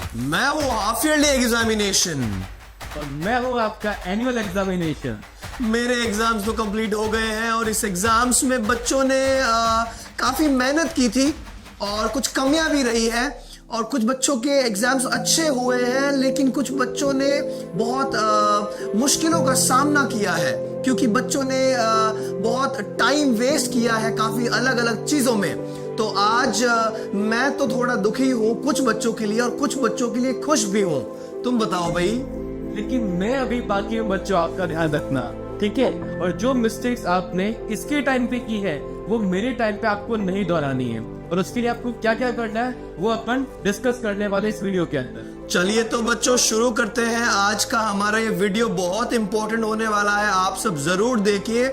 मैं हूँ half yearly examination. और मैं हूँ आपका एनुअल एग्जामिनेशन। मेरे एग्जाम्स तो कंप्लीट हो गए हैं और इस एग्जाम्स में बच्चों ने काफी मेहनत की थी और कुछ कमियां भी रही है और कुछ बच्चों के एग्जाम्स अच्छे हुए हैं, लेकिन कुछ बच्चों ने बहुत मुश्किलों का सामना किया है क्योंकि बच्चों ने बहुत टाइम वेस्ट किया है काफी अलग अलग चीजों में। तो आज मैं तो थोड़ा दुखी हूँ कुछ बच्चों के लिए और कुछ बच्चों के लिए खुश भी हूँ। तुम बताओ भाई। लेकिन मैं अभी बाकी बच्चों आपका ध्यान रखना, ठीक है? और जो मिस्टेक्स आपने इसके टाइम पे की है वो मेरे टाइम पे आपको नहीं दोहरानी है, और उसके लिए आपको क्या क्या करना है वो अपन डिस्कस करने वाले इस वीडियो के अंदर। चलिए तो बच्चों शुरू करते हैं। आज का हमारा ये वीडियो बहुत इंपॉर्टेंट होने वाला है, आप सब जरूर देखिए।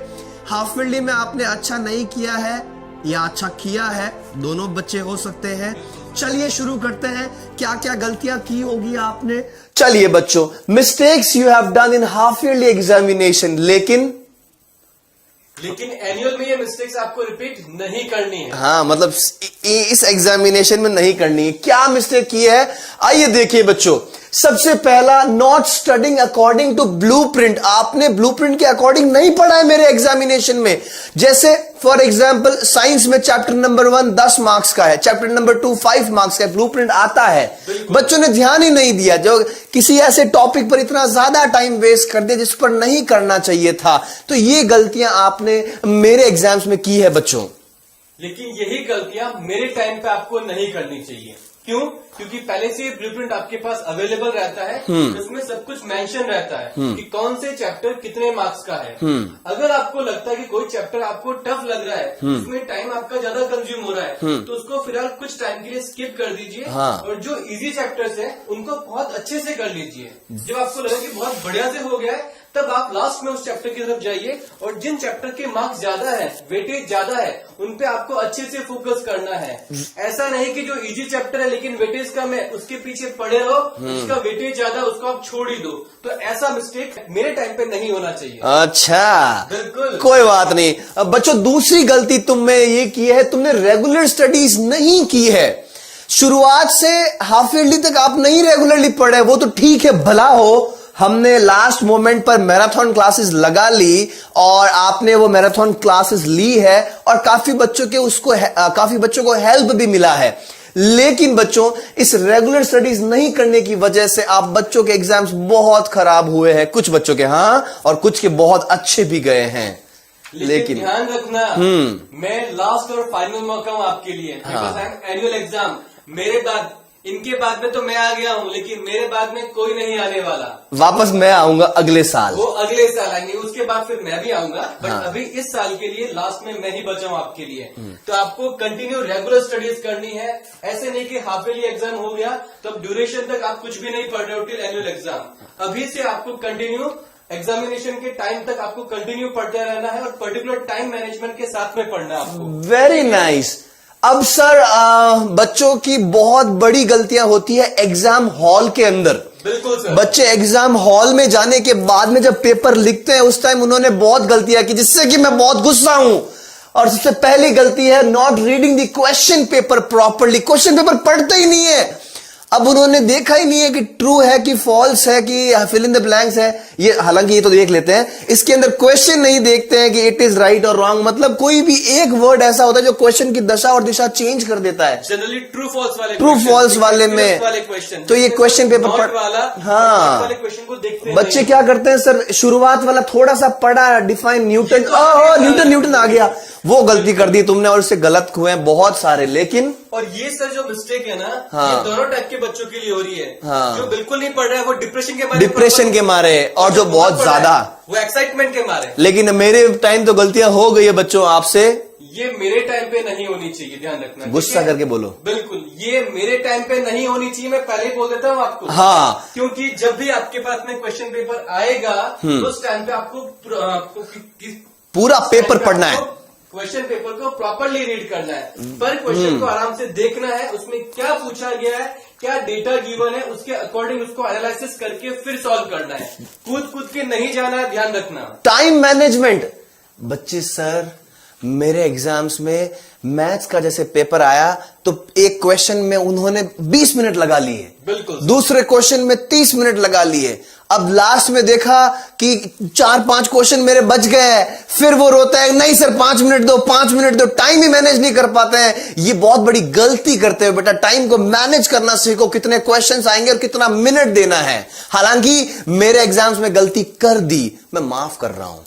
हाफ ईयरली में आपने अच्छा नहीं किया है या अच्छा किया है, दोनों बच्चे हो सकते हैं। चलिए शुरू करते हैं। क्या क्या गलतियां की होगी आपने। चलिए बच्चों, mistakes you have done in half yearly examination, लेकिन एनुअल में ये मिस्टेक्स आपको रिपीट नहीं करनी है। हाँ, मतलब इस एग्जामिनेशन में नहीं करनी है। क्या मिस्टेक की है आइए देखिए बच्चों। सबसे पहला, not studying according to blueprint. आपने ब्लूप्रिंट के अकॉर्डिंग नहीं पढ़ा है मेरे एग्जामिनेशन में। जैसे फॉर एग्जाम्पल साइंस में चैप्टर नंबर 1 10 मार्क्स का है, चैप्टर नंबर 2 5 मार्क्स का है, ब्लूप्रिंट आता है, बच्चों ने ध्यान ही नहीं दिया। जो किसी ऐसे टॉपिक पर इतना ज्यादा टाइम वेस्ट कर दिया जिस पर नहीं करना चाहिए था। तो ये गलतियां आपने मेरे एग्जाम्स में की है बच्चों। लेकिन यही गलतियां मेरे टाइम पे आपको नहीं करनी चाहिए। क्यों? क्योंकि पहले से ब्लूप्रिंट आपके पास अवेलेबल रहता है, इसमें सब कुछ मेंशन रहता है कि कौन से चैप्टर कितने मार्क्स का है। अगर आपको लगता है कि कोई चैप्टर आपको टफ लग रहा है, इसमें टाइम आपका ज्यादा कंज्यूम हो रहा है, तो उसको फिलहाल कुछ टाइम के लिए स्किप कर दीजिए। और जो इजी चैप्टर्स है उनको बहुत अच्छे से कर लीजिए। जब आपको लगे कि बहुत बढ़िया से हो गया है, तब आप लास्ट में उस चैप्टर की तरफ जाइए और जिन चैप्टर के मार्क्स ज्यादा है, वेटेज ज्यादा है, उन पे आपको अच्छे से फोकस करना है। ऐसा नहीं कि जो इजी चैप्टर है लेकिन वेटेज कम है उसके पीछे पड़े रहो, उसका वेटेज ज्यादा उसको आप छोड़ ही दो। तो ऐसा मिस्टेक मेरे टाइम पे नहीं होना चाहिए। अच्छा, बिल्कुल, कोई बात नहीं। अब बच्चों दूसरी गलती तुमने ये की है, तुमने रेगुलर स्टडीज नहीं की है। शुरुआत से हाफ ईयरली तक आप नहीं रेगुलरली पढ़े, वो तो ठीक है, भला हो। हमने लास्ट मोमेंट पर मैराथन क्लासेस लगा ली और आपने वो मैराथन क्लासेस ली है और काफी बच्चों को हेल्प भी मिला है। लेकिन बच्चों, इस रेगुलर स्टडीज नहीं करने की वजह से आप बच्चों के एग्जाम्स बहुत खराब हुए हैं, कुछ बच्चों के, हाँ, और कुछ के बहुत अच्छे भी गए हैं। लेकिन ध्यान रखना, मैं लास्ट और फाइनल मौका हूं आपके लिए। एनुअल एग्जाम मेरे बाद, इनके बाद में तो मैं आ गया हूँ, लेकिन मेरे बाद में कोई नहीं आने वाला। वापस मैं आऊंगा अगले साल। वो अगले साल आएंगे, उसके बाद फिर मैं भी आऊंगा। बट अभी इस साल के लिए लास्ट में मैं ही बचा हूँ आपके लिए। तो आपको कंटिन्यू रेगुलर स्टडीज करनी है। ऐसे नहीं कि हाफ ईयरली एग्जाम हो गया तो अब ड्यूरेशन तक आप कुछ भी नहीं पढ़ रहे हो टिल एनुअल एग्जाम। अभी से आपको कंटिन्यू एग्जामिनेशन के टाइम तक आपको कंटिन्यू पढ़ते रहना है और पर्टिकुलर टाइम मैनेजमेंट के साथ में पढ़ना है आपको। Very nice. अब सर, बच्चों की बहुत बड़ी गलतियां होती है एग्जाम हॉल के अंदर। बिल्कुल सर। बच्चे एग्जाम हॉल में जाने के बाद में जब पेपर लिखते हैं उस टाइम उन्होंने बहुत गलतियां की, जिससे कि मैं बहुत गुस्सा हूं। और सबसे पहली गलती है not reading the question paper properly. Question paper पढ़ते ही नहीं है। अब उन्होंने देखा ही नहीं है कि ट्रू है कि फॉल्स है कि फिल इन द ब्लैंक्स है। ये हालांकि ये तो देख लेते हैं, इसके अंदर क्वेश्चन नहीं देखते हैं कि इट इज राइट और रॉन्ग। मतलब कोई भी एक वर्ड ऐसा होता है जो क्वेश्चन की दशा और दिशा चेंज कर देता है। जनरली ट्रू फॉल्स वाले में क्वेश्चन, तो ये क्वेश्चन पेपर वाला, हाँ, वाले क्वेश्चन को देखते बच्चे क्या करते हैं सर, शुरुआत वाला थोड़ा सा पढ़ा, डिफाइन न्यूटन, न्यूटन आ गया, वो गलती कर दी तुमने और उससे गलत हुए हैं बहुत सारे। लेकिन और ये सर जो मिस्टेक है ना, हाँ, ये दोनों टाइप के बच्चों के लिए हो रही है। हाँ, जो बिल्कुल नहीं पढ़ रहा है वो डिप्रेशन के मारे और जो बहुत ज्यादा वो एक्साइटमेंट के मारे। लेकिन मेरे टाइम तो गलतियां हो गई है बच्चों आपसे। ये मेरे टाइम पे नहीं होनी चाहिए, ध्यान रखना। गुस्सा करके बोलो। बिल्कुल, ये मेरे टाइम पे नहीं होनी चाहिए, मैं पहले ही बोल देता हूँ आपको। हाँ, क्योंकि जब भी आपके पास में क्वेश्चन पेपर आएगा तो उस टाइम पे आपको पूरा पेपर पढ़ना है, क्वेश्चन पेपर को प्रॉपरली रीड करना है। पर क्वेश्चन को आराम से देखना है, उसमें क्या पूछा गया है, क्या डेटा गिवन है, उसके अकॉर्डिंग उसको एनालिसिस करके फिर सॉल्व करना है। कूद के नहीं जाना है, ध्यान रखना। Time management. बच्चे सर मेरे एग्जाम्स में मैथ्स का जैसे पेपर आया तो एक क्वेश्चन में उन्होंने 20 मिनट लगा लिए, बिल्कुल। दूसरे क्वेश्चन में 30 मिनट लगा लिए। अब लास्ट में देखा कि 4-5 क्वेश्चन मेरे बच गए, फिर वो रोता है नहीं सर 5 मिनट दो, 5 मिनट दो। टाइम ही मैनेज नहीं कर पाते हैं। ये बहुत बड़ी गलती करते हो बेटा, टाइम को मैनेज करना सीखो, कितने क्वेश्चंस आएंगे और कितना मिनट देना है। हालांकि मेरे एग्जाम्स में गलती कर दी, मैं माफ कर रहा हूं,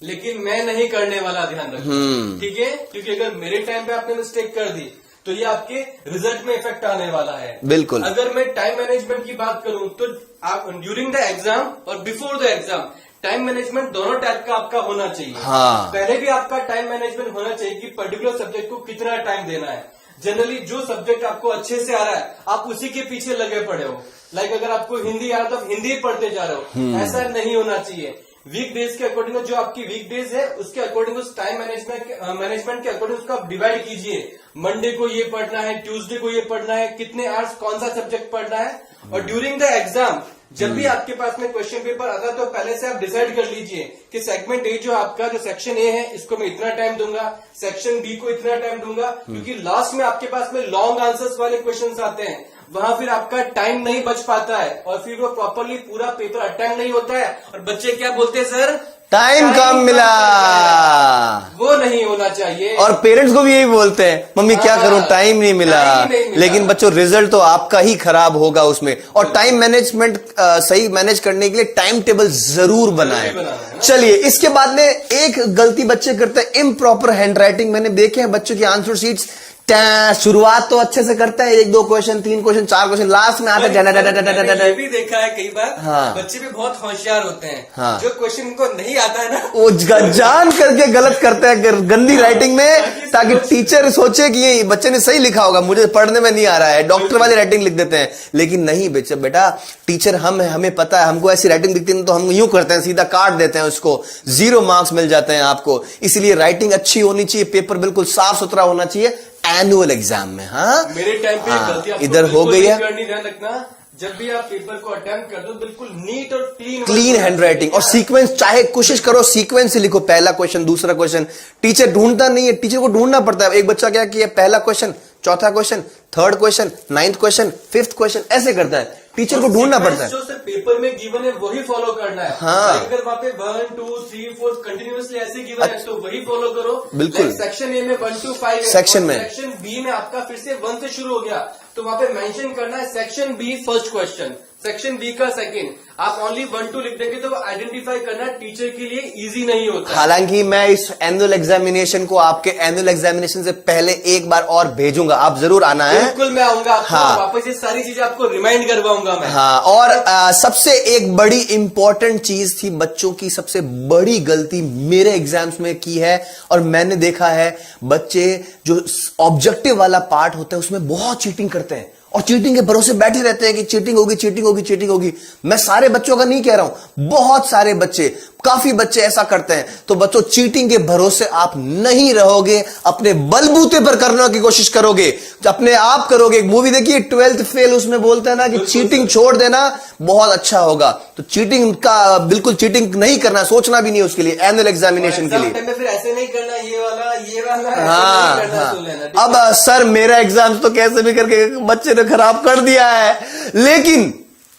लेकिन मैं नहीं करने वाला, ध्यान रखना, ठीक है? क्योंकि अगर मेरे टाइम पे आपने मिस्टेक कर दी तो ये आपके रिजल्ट में इफेक्ट आने वाला है। बिल्कुल। अगर मैं टाइम मैनेजमेंट की बात करूं तो आप ड्यूरिंग द एग्जाम और before the exam time management दोनों टाइप का आपका होना चाहिए। हाँ। पहले भी आपका टाइम मैनेजमेंट होना चाहिए कि पर्टिकुलर सब्जेक्ट को कितना टाइम देना है। जनरली जो सब्जेक्ट आपको अच्छे से आ रहा है आप उसी के पीछे लगे पड़े हो। लाइक अगर आपको हिंदी आ रहा है तो आप हिंदी पढ़ते जा रहे हो, ऐसा नहीं होना चाहिए। वीक डेज के अकॉर्डिंग जो आपकी वीक डेज है उसके अकॉर्डिंग उस टाइम मैनेजमेंट के अकॉर्डिंग उसको आप डिवाइड कीजिए। मंडे को ये पढ़ना है, ट्यूसडे को ये पढ़ना है, कितने आवर्स कौन सा सब्जेक्ट पढ़ना है। और ड्यूरिंग द एग्जाम जब भी आपके पास में क्वेश्चन पेपर आता है तो पहले से आप डिसाइड कर लीजिए कि सेगमेंट ए जो आपका जो सेक्शन ए है इसको मैं इतना टाइम दूंगा, सेक्शन बी को इतना टाइम दूंगा, क्योंकि लास्ट में आपके पास में लॉन्ग आंसर्स वाले क्वेश्चंस आते हैं, वहां फिर आपका टाइम नहीं बच पाता है और फिर वो प्रॉपरली पूरा पेपर अटेम्प्ट नहीं होता है और बच्चे क्या बोलते हैं सर टाइम कम मिला, वो नहीं होना चाहिए। और पेरेंट्स को भी यही बोलते हैं मम्मी क्या करूं टाइम नहीं मिला। टाइम नहीं मिला। लेकिन बच्चों रिजल्ट तो आपका ही खराब होगा उसमें। और टाइम मैनेजमेंट सही मैनेज करने के लिए टाइम टेबल जरूर बनाएं। चलिए इसके बाद में एक गलती बच्चे करते हैं, इम्प्रॉपर हैंड राइटिंग। मैंने देखे हैं बच्चों की आंसर शीट्स, शुरुआत तो अच्छे से करता है, 1-2 क्वेश्चन 3 क्वेश्चन 4 क्वेश्चन, लास्ट में आता ये भी देखा है कई बार। हाँ। बच्चे भी बहुत होशियार होते हैं। हाँ। जो क्वेश्चन को नहीं आता है ना वो जान करके गलत करते हैं गंदी राइटिंग में, ताकि टीचर सोचे कि ये बच्चे ने सही लिखा होगा, मुझे पढ़ने में नहीं आ रहा है, डॉक्टर वाली राइटिंग लिख देते हैं। लेकिन नहीं बेटा टीचर हम है, हमें पता है, हमको ऐसी राइटिंग दिखती है तो हम यूं करते हैं, सीधा काट देते हैं उसको, 0 मार्क्स मिल जाते हैं आपको। इसलिए राइटिंग अच्छी होनी चाहिए, पेपर बिल्कुल साफ सुथरा होना चाहिए एनुअल एग्जाम में। हाँ मेरे टाइम पे गलती आपको इधर हो गई है। ध्यान रखना, जब भी आप पेपर को अटेम्प्ट कर दो बिल्कुल नीट और क्लीन हैंड राइटिंग और सीक्वेंस, चाहे कोशिश करो सीक्वेंस से लिखो, पहला क्वेश्चन दूसरा क्वेश्चन। टीचर ढूंढता नहीं है, टीचर को ढूंढना पड़ता है। एक बच्चा क्या किया, पहला क्वेश्चन, चौथा question, 3rd question, 9th question, 5th question, ऐसे करता है। टीचर को ढूंढना पड़ता है। जो सर पेपर में गिवन है वही फॉलो करना है। हाँ। अगर वहाँ पे 1, 2, 3, 4 कंटिन्यूअसली ऐसे गिवन है तो वही फॉलो करो। बिल्कुल। सेक्शन ए में 1 to 5 है, सेक्शन में सेक्शन बी में आपका फिर से 1 से शुरू हो गया तो वहाँ पे मेंशन करना है section B first question, section B का सेकंड। आप ओनली 1, 2 लिख देंगे तो वो आइडेंटिफाई करना टीचर के लिए इजी नहीं होता। हालांकि मैं इस एनुअल एग्जामिनेशन को आपके एनुअल एग्जामिनेशन से पहले एक बार और भेजूंगा, आप जरूर आना है। बिल्कुल मैं आऊंगा आपको। हाँ। वापस ये सारी चीजें आपको रिमाइंड करवाऊंगा मैं। हाँ, और सबसे एक बड़ी इंपॉर्टेंट चीज थी, बच्चों की सबसे बड़ी गलती मेरे एग्जाम्स में की है और मैंने देखा है, बच्चे जो ऑब्जेक्टिव वाला पार्ट होता है उसमें बहुत चीटिंग करते हैं और चीटिंग के भरोसे बैठे रहते हैं कि चीटिंग होगी चीटिंग होगी चीटिंग होगी। मैं सारे बच्चों का नहीं कह रहा हूं, बहुत सारे बच्चे, काफी बच्चे ऐसा करते हैं। तो बच्चों चीटिंग के भरोसे आप नहीं रहोगे, अपने बलबूते पर करने की कोशिश करोगे, अपने आप करोगे। एक मूवी देखिए 12th फेल, उसमें बोलते हैं ना कि चीटिंग छोड़ देना बहुत अच्छा होगा। तो चीटिंग का बिल्कुल चीटिंग नहीं करना, सोचना भी नहीं उसके लिए, एनुअल एग्जामिनेशन के लिए। फिर ऐसे नहीं करना, ये वाला हाँ। अब सर मेरा एग्जाम तो कैसे भी करके बच्चे ने खराब कर दिया है, लेकिन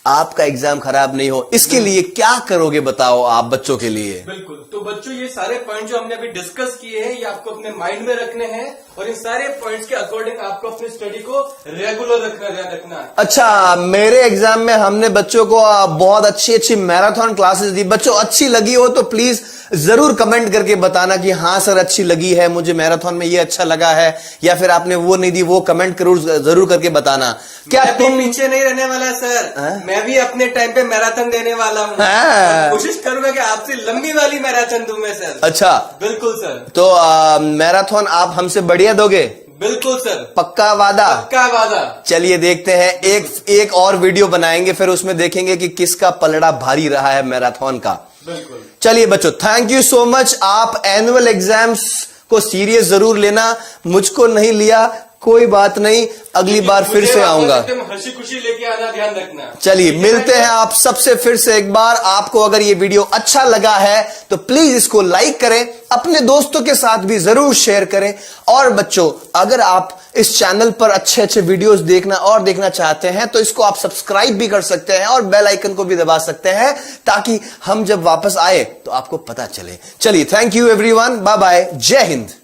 आपका एग्जाम खराब नहीं हो इसके लिए क्या करोगे बताओ आप बच्चों के लिए। बिल्कुल, तो बच्चों ये सारे पॉइंट जो हमने अभी डिस्कस किए हैं ये आपको अपने माइंड में रखने हैं और इन सारे पॉइंट्स के अकॉर्डिंग आपको अपनी स्टडी को रेगुलर रखना है। अच्छा, मेरे एग्जाम में हमने बच्चों को बहुत अच्छी मैराथन क्लासेस दी। बच्चों अच्छी लगी हो तो प्लीज जरूर कमेंट करके बताना कि हाँ सर अच्छी लगी है, मुझे मैराथन में ये अच्छा लगा है, या फिर आपने वो नहीं दी, वो कमेंट जरूर करके बताना। क्या तुम पीछे नहीं रहने वाला सर, मैं भी अपने टाइम पे मैराथन देने वाला हूँ। कोशिश करूंगा कि आपसे लंबी वाली मैराथन दूं मैं सर। अच्छा, बिल्कुल सर। तो मैराथन आप हमसे बढ़िया दोगे? बिल्कुल सर, पक्का वादा? पक्का वादा। चलिए देखते हैं, एक और वीडियो बनाएंगे, फिर उसमें देखेंगे कि किसका पलड़ा भारी रहा है मैराथन का। बिल्कुल। चलिए बच्चों, थैंक यू सो मच। आप एनुअल एग्जाम्स को सीरियस जरूर लेना, मुझको नहीं लिया कोई बात नहीं, अगली बार फिर से आऊंगा। हंसी खुशी लेके आना, ध्यान रखना। चलिए मिलते हैं आप सबसे फिर से एक बार। आपको अगर ये वीडियो अच्छा लगा है तो प्लीज इसको लाइक करें, अपने दोस्तों के साथ भी जरूर शेयर करें। और बच्चों, अगर आप इस चैनल पर अच्छे अच्छे वीडियोस देखना चाहते हैं तो इसको आप सब्सक्राइब भी कर सकते हैं और बेल आइकन को भी दबा सकते हैं, ताकि हम जब वापस आए तो आपको पता चले। चलिए, thank you everyone, bye bye, जय हिंद।